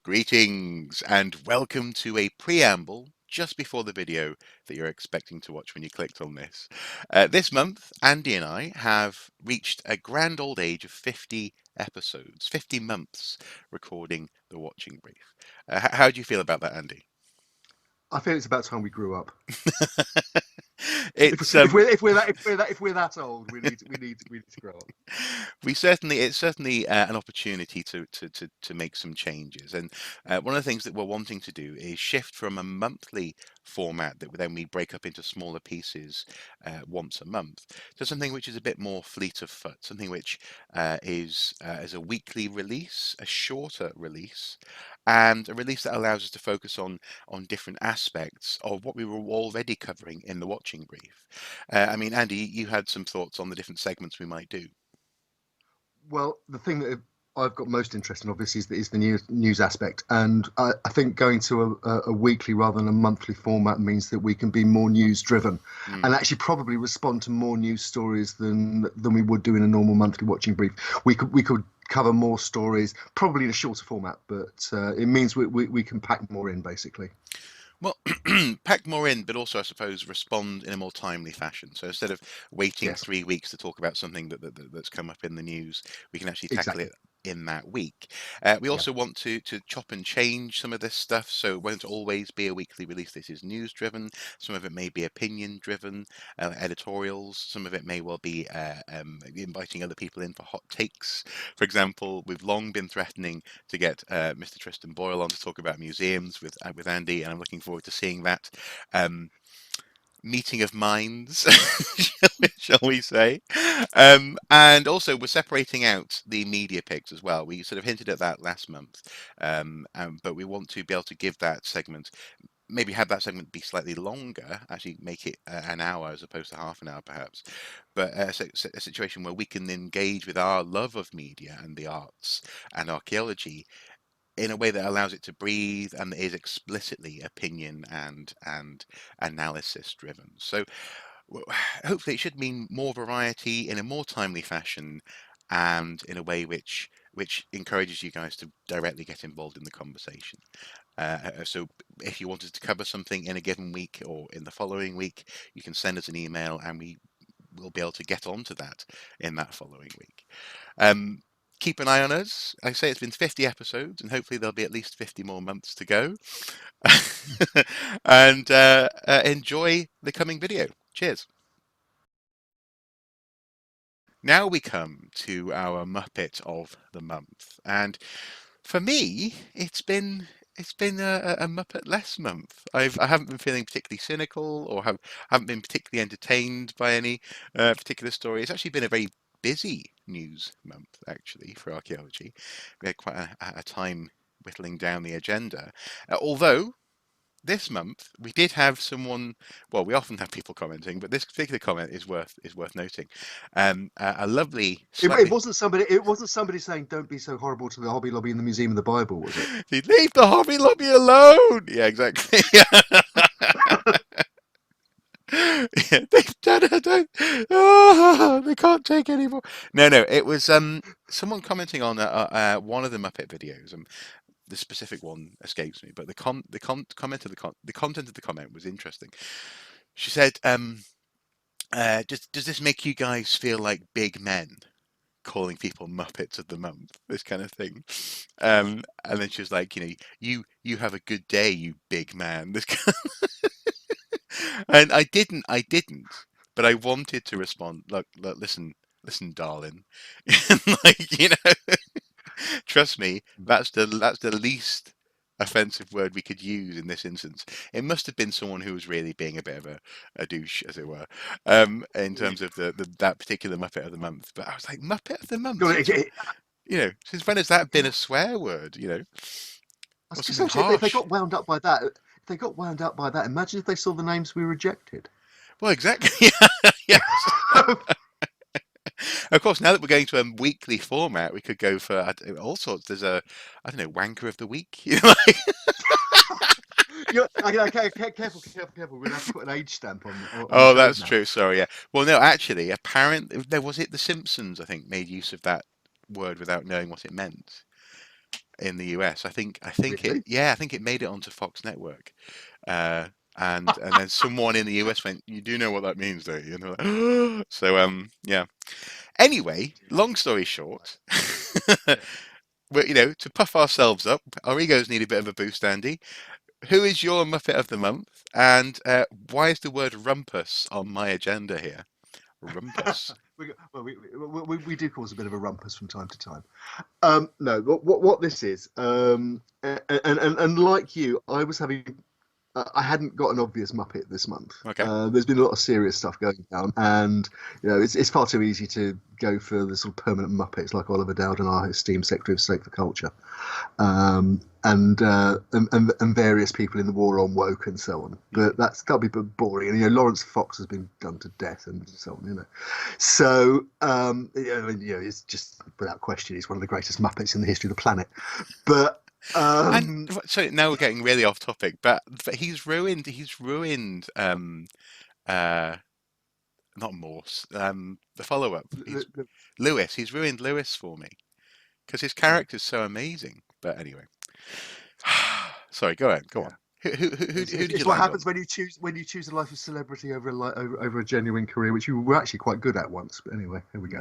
Greetings and welcome to a preamble just before the video that you're expecting to watch when you clicked on this. This month, Andy and I have reached a grand old age of 50 episodes, 50 months recording the watching brief. How do you feel about that, Andy? I feel it's about time we grew up. It's If we're that old, we need to grow up. it's certainly an opportunity to make some changes. And one of the things that we're wanting to do is shift from a monthly format that then we break up into smaller pieces once a month to something which is a bit more fleet of foot, something which is a weekly release, a shorter release, and a release that allows us to focus on different aspects of what we were already covering in the watching brief. I mean, Andy, you had some thoughts on the different segments we might do. Well, the thing that I've got most interest in, obviously, is the news aspect, and I think going to a weekly rather than a monthly format means that we can be more news driven, Mm. and actually probably respond to more news stories than we would do in a normal monthly watching brief. We could cover more stories, probably in a shorter format, but it means we can pack more in, basically. Well, pack more in, but also, I suppose, respond in a more timely fashion. So instead of waiting Yes, 3 weeks to talk about something that's come up in the news, we can actually tackle exactly. it in that week. We Yeah. also want to chop and change some of this stuff, so it won't always be a weekly release. This is news driven. Some of it may be opinion driven, editorials. Some of it may well be inviting other people in for hot takes. For example, we've long been threatening to get Mr. Tristan Boyle on to talk about museums with Andy, and I'm looking forward to seeing that um, meeting of minds, shall we say? And also, we're separating out the media picks as well. We sort of hinted at that last month, but we want to be able to give that segment, maybe have that segment be slightly longer, actually make it an hour as opposed to half an hour perhaps, but a situation where we can engage with our love of media and the arts and archaeology in a way that allows it to breathe and is explicitly opinion and analysis driven. So hopefully it should mean more variety in a more timely fashion and in a way which encourages you guys to directly get involved in the conversation. So if you wanted to cover something in a given week or in the following week, you can send us an email and we will be able to get onto that in that following week. Um, Keep an eye on us. I say it's been 50 episodes, and hopefully there'll be at least 50 more months to go. And enjoy the coming video. Cheers. Now we come to our Muppet of the month, and for me, it's been a Muppet less month. I haven't been feeling particularly cynical or haven't been particularly entertained by any particular story. It's actually been a very busy news month actually for archaeology. We had quite a time whittling down the agenda. Although this month we did have someone. Well, we often have people commenting, but this particular comment is worth noting. A lovely, It slightly wasn't somebody. It wasn't somebody saying, "Don't be so horrible to the Hobby Lobby and the Museum of the Bible," was it? leave the Hobby Lobby alone. Yeah, exactly. Yeah, they've done it. They can't take any more. No. It was someone commenting on one of the Muppet videos. The specific one escapes me, but the content of the comment was interesting. She said, does this make you guys feel like big men?" Calling people Muppets of the month, this kind of thing. And then she was like, you have a good day, you big man. This kind and I didn't, but I wanted to respond. Look, listen, darling. Like, trust me, that's the least offensive word we could use in this instance. It must have been someone who was really being a bit of a douche, as it were, in terms of that particular Muppet of the month. But I was like, Muppet of the month? God, Since when has that been yeah. a swear word? I Or was something going to say, if they harsh? got wound up by that, imagine if they saw the names we rejected. Well, exactly. Yes. Of course, now that we're going to a weekly format, we could go for all sorts. There's I don't know, wanker of the week. Okay, careful. We're gonna have to put an age stamp on the Oh, code that's now. true. Sorry, yeah. Well, no, actually, apparently, there was it. The Simpsons, I think, made use of that word without knowing what it meant. in the US. I think Really? it made it onto Fox Network. Uh, and then someone in the US went, "You do know what that means, don't you?" And they're like, so yeah. Anyway, long story short, Yeah. but to puff ourselves up, our egos need a bit of a boost, Andy. Who is your Muppet of the month, and why is the word rumpus on my agenda here? Rumpus. Well, we do cause a bit of a rumpus from time to time. No, what this is, and like you, I hadn't got an obvious Muppet this month. Okay. There's been a lot of serious stuff going down, and it's far too easy to go for the sort of permanent Muppets like Oliver Dowden, our esteemed Secretary of State for Culture, and various people in the war on woke and so on. But that'll be a bit boring. And Lawrence Fox has been done to death and so on. So it's just without question, he's one of the greatest Muppets in the history of the planet. But And so now we're getting really off topic, but he's ruined. Uh, not Morse. The follow up. He's Lewis. He's ruined Lewis for me because his character's so amazing. But anyway, sorry. Go on. Go yeah. on. Who did It's you what like? happens when you choose a life of celebrity over a genuine career, which you were actually quite good at once. But anyway, here we go.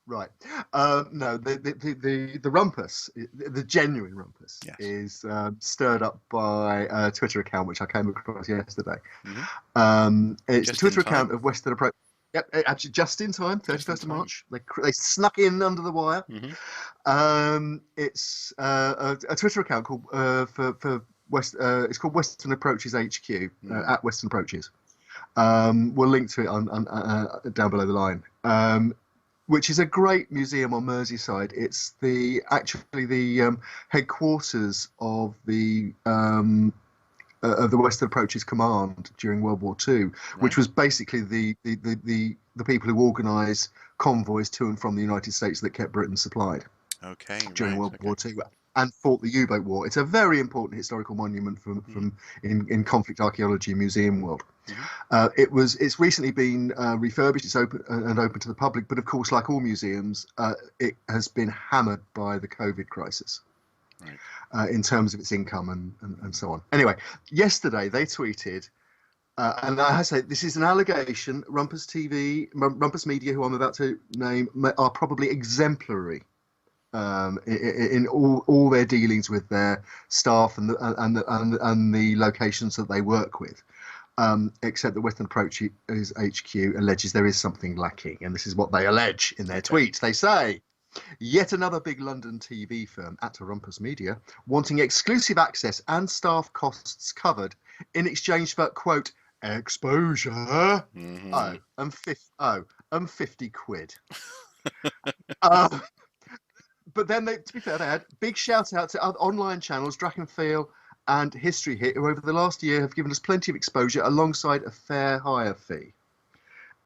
Right. No, the rumpus, the genuine rumpus, Yes. is stirred up by a Twitter account which I came across yesterday. It's Just a Twitter in time. account of Western Approach. Yep, actually, just in time, 31st of March. They snuck in under the wire. It's a Twitter account called for West. It's called Western Approaches HQ at Western Approaches. We'll link to it on down below the line. Which is a great museum on Merseyside. It's actually the headquarters of the Western Approaches Command during World War II, which was basically the people who organised convoys to and from the United States that kept Britain supplied during World War II and fought the U-boat war. It's a very important historical monument from in conflict archaeology museum world. It's recently been refurbished. It's open to the public, but of course, like all museums, it has been hammered by the COVID crisis in terms of its income and so on. Anyway, yesterday they tweeted, and I say this is an allegation. Rumpus Media, who I'm about to name, are probably exemplary in all their dealings with their staff and the locations that they work with. Except that Western Approaches HQ alleges there is something lacking, and this is what they allege in their tweet. They say, yet another big London TV firm, at Rumpus Media, wanting exclusive access and staff costs covered in exchange for, quote, exposure. And 50 quid. But then, to be fair, they had big shout out to other online channels, Drakenfeel and History Hit, who over the last year have given us plenty of exposure alongside a fair hire fee.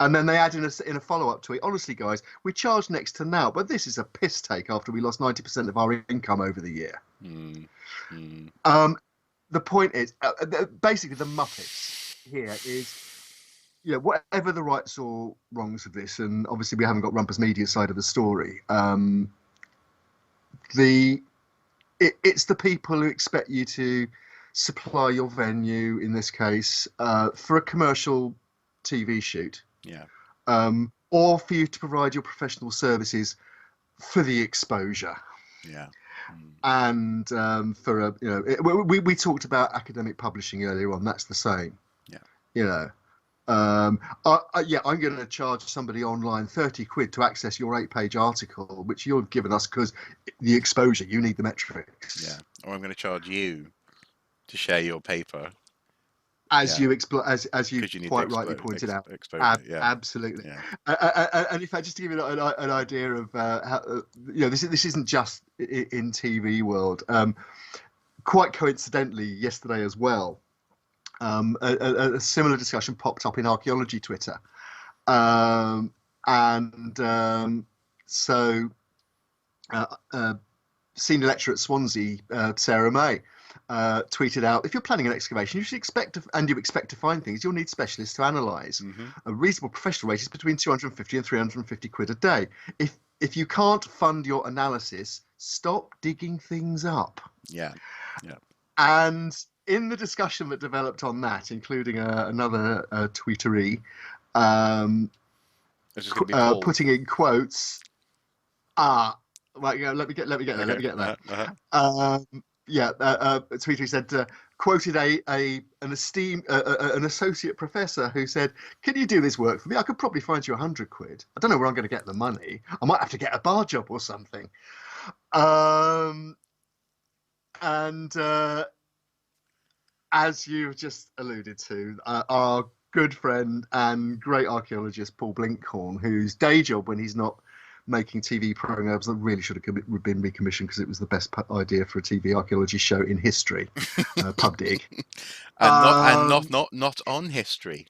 And then they add in a follow-up tweet, honestly, guys, we charge next to now, but this is a piss take after we lost 90% of our income over the year. The point is, basically, the Muppets here is, whatever the rights or wrongs of this, and obviously we haven't got Rumpus Media's side of the story, it's the people who expect you to supply your venue, in this case, for a commercial TV shoot, or for you to provide your professional services for the exposure. And for we talked about academic publishing earlier on. That's the same. I'm going to charge somebody online 30 quid to access your 8-page article, which you've given us because the exposure, you need the metrics. Or I'm going to charge you to share your paper. As you quite rightly pointed out. Absolutely. And in fact, just to give you an idea of how, this isn't just in TV world. Quite coincidentally, yesterday as well, a similar discussion popped up in archaeology Twitter. Senior lecturer at Swansea, Sarah May, tweeted out, if you're planning an excavation, you expect to find things, you'll need specialists to analyse. A reasonable professional rate is between 250 and 350 quid a day. if you can't fund your analysis, stop digging things up. Yeah. Yeah. And in the discussion that developed on that, including another tweeteree, um, It's just going to be Paul. putting in quotes, right, let me get there, let Okay. me get there. Uh-huh. Um, yeah, a tweeter said, quoted an associate professor who said, "Can you do this work for me? I could probably find you £100. I don't know where I'm going to get the money. I might have to get a bar job or something." Um, and as you've just alluded to, our good friend and great archaeologist Paul Blinkhorn, whose day job when he's not making TV programs that really should have been recommissioned because it was the best idea for a TV archaeology show in history, Pub Dig. And not on history,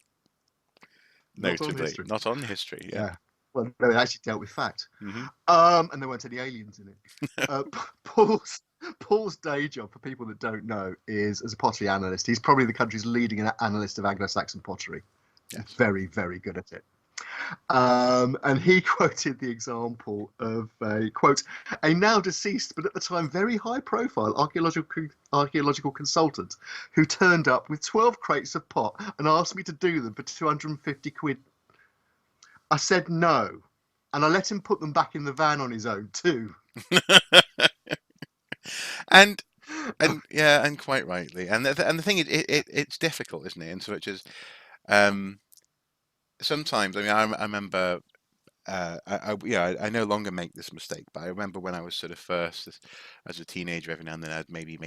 Not on notably. history. Not on history, yeah. Yeah. Well, no, it actually dealt with fact. Hmm. And there weren't any aliens in it. Paul's day job, for people that don't know, is as a pottery analyst. He's probably the country's leading analyst of Anglo-Saxon pottery. Yes. Very, very good at it. And he quoted the example of a quote, a now deceased but at the time very high profile archaeological consultant who turned up with 12 crates of pot and asked me to do them for 250 quid. I said no, and I let him put them back in the van on his own too. And yeah, and quite rightly. And the thing is, it's difficult, isn't it? In so much as um, sometimes, I mean, I remember. I no longer make this mistake, but I remember when I was sort of first as a teenager, every now and then I'd maybe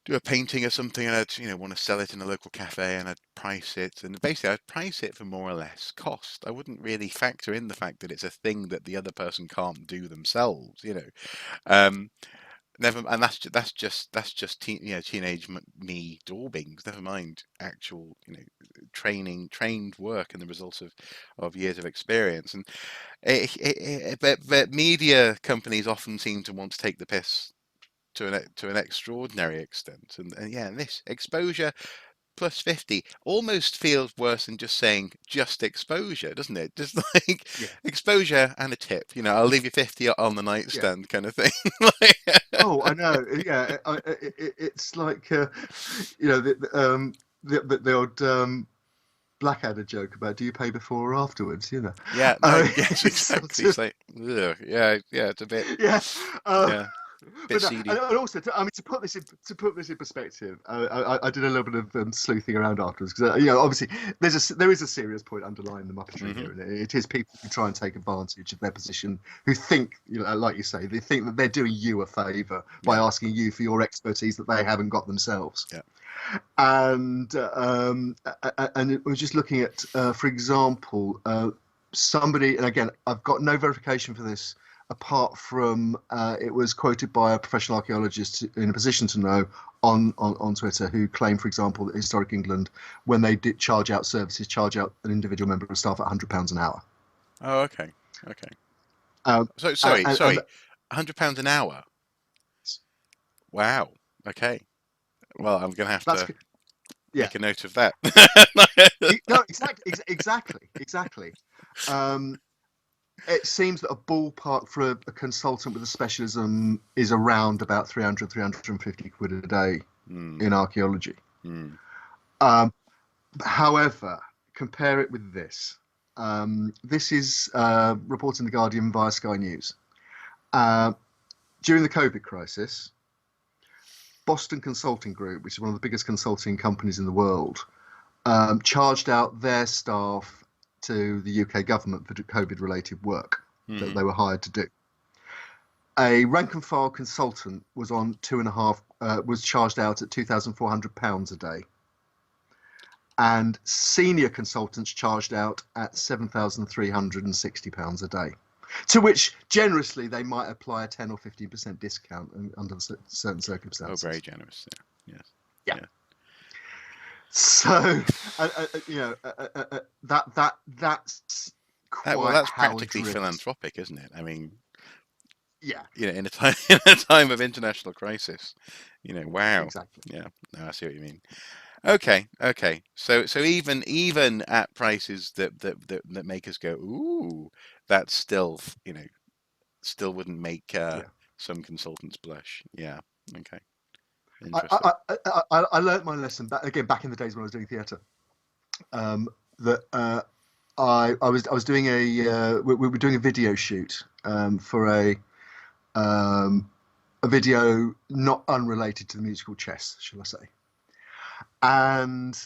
do a painting or something, and I'd want to sell it in a local cafe, and I'd price it, and basically I'd price it for more or less cost. I wouldn't really factor in the fact that it's a thing that the other person can't do themselves. Um, Never, and that's just teenage me daubings. Never mind actual trained work and the results of years of experience. And but media companies often seem to want to take the piss to an extraordinary extent. And yeah, this exposure plus 50 almost feels worse than just saying just exposure, doesn't it? Just like Yeah, exposure and a tip. I'll leave you 50 on the yeah. nightstand kind of thing. Like, Oh, I know. Yeah, it's like the old Blackadder joke about do you pay before or afterwards? yeah, no, yes, It's sort exactly. of, It's like, ugh, yeah, yeah, it's a bit, yeah. yeah, bit But no, seedy. and also, I mean, to put this in perspective, I did a little bit of sleuthing around afterwards because obviously there is a serious point underlying the Muppetry Hmm. here, and it is people who try and take advantage of their position, who think, like you say, they think that they're doing you a favour by Yeah, asking you for your expertise that they haven't got themselves. yeah. And we're just looking at, for example, somebody, and again, I've got no verification for this apart from it was quoted by a professional archaeologist in a position to know on Twitter, who claimed, for example, that Historic England, when they did charge out services, charge out an individual member of staff at £100 an hour. Oh, okay, okay. Um, So and sorry, £100 an hour. Wow. Okay. Well, I'm gonna have that's to yeah. make a note of that. No, exactly. Um, it seems that a ballpark for a consultant with a specialism is around about 350 quid a day Mm, in archaeology. mm, Um, however, compare it with this. This is reported in The Guardian via Sky News. During the COVID crisis, Boston Consulting Group, which is one of the biggest consulting companies in the world, charged out their staff to the UK government for COVID-related work that hmm. they were hired to do. A rank and file consultant was on was charged out at £2,400 a day, and senior consultants charged out at £7,360 a day. To which generously they might apply a 10 or 15% discount under certain Oh, circumstances. very generous. Yeah. Yes. Yeah. Yeah. So that's Well, quite that's how it practically drifts. philanthropic, isn't it? I mean, Yeah, in a time in a time of international crisis, wow. exactly. Yeah. No, I see what you mean. Okay, okay. So even at prices that make us go, ooh, that's still, still wouldn't make Yeah. some consultants blush. Yeah. Okay. I, Interesting. I, I learned my lesson back in the days when I was doing theatre. That I was doing we were doing a video shoot for a video not unrelated to the musical Chess, shall I say? And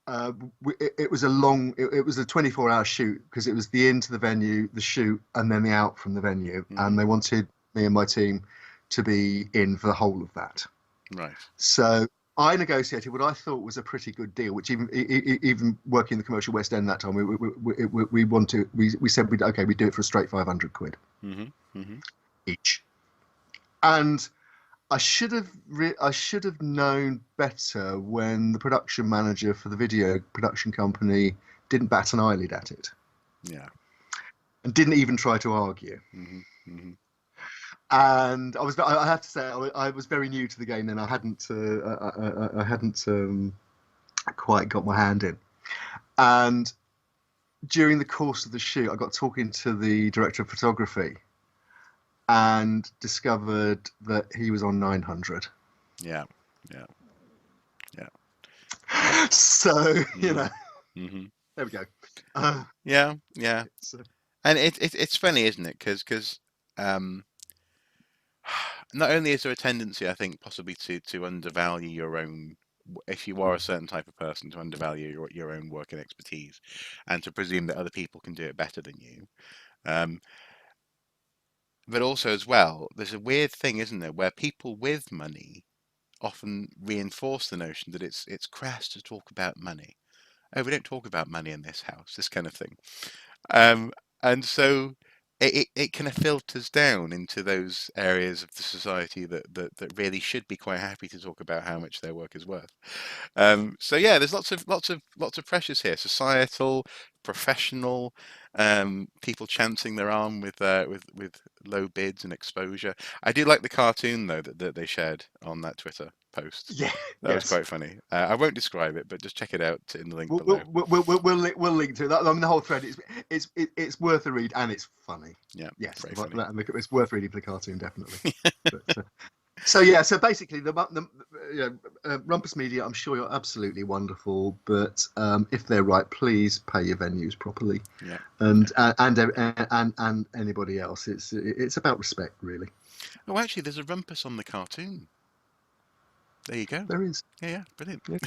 it was it was a 24-hour shoot because it was the into the venue, the shoot, and then the out from the venue, Hmm. and they wanted me and my team to be in for the whole of that. Right. So I negotiated what I thought was a pretty good deal, which even working in the commercial West End that time, we said okay, we do it for a straight 500 quid Hmm. Hmm. each. And I should have known better when the production manager for the video production company didn't bat an eyelid at it Yeah. and didn't even try to argue. Hmm. Hmm. And I have to say, I was very new to the game then. I hadn't quite got my hand in. And during the course of the shoot, I got talking to the director of photography and discovered that he was on 900. Yeah. Yeah. Yeah. So, Hmm. Hmm. there we go. Uh, Yeah. Yeah. it's, And it's funny, isn't it? Because um, not only is there a tendency, I think, possibly to undervalue your own, if you are a certain type of person, to undervalue your own work and expertise, and to presume that other people can do it better than you. Um, but also as well, there's a weird thing, isn't there, where people with money often reinforce the notion that it's crass to talk about money. Oh, we don't talk about money in this house, this kind of thing. Um, and so it kind of filters down into those areas of the society that really should be quite happy to talk about how much their work is worth. So yeah, there's lots of pressures here: societal, professional, people chancing their arm with low bids and exposure. I do like the cartoon though that they shared on that Twitter post. yeah, That was yes. quite funny. I won't describe it, but just check it out in the link We'll below. we'll link to it. I mean, the whole thread it's worth a read and it's funny. Yeah, Yes, very funny. it's worth reading for the cartoon definitely. But, so yeah, so basically Rumpus Media. I'm sure you're absolutely wonderful, but if they're right, please pay your venues properly, Yeah. and anybody else. It's about respect, really. Oh, actually, there's a rumpus on the cartoon. There you go. There is. Yeah, yeah, brilliant. Yeah.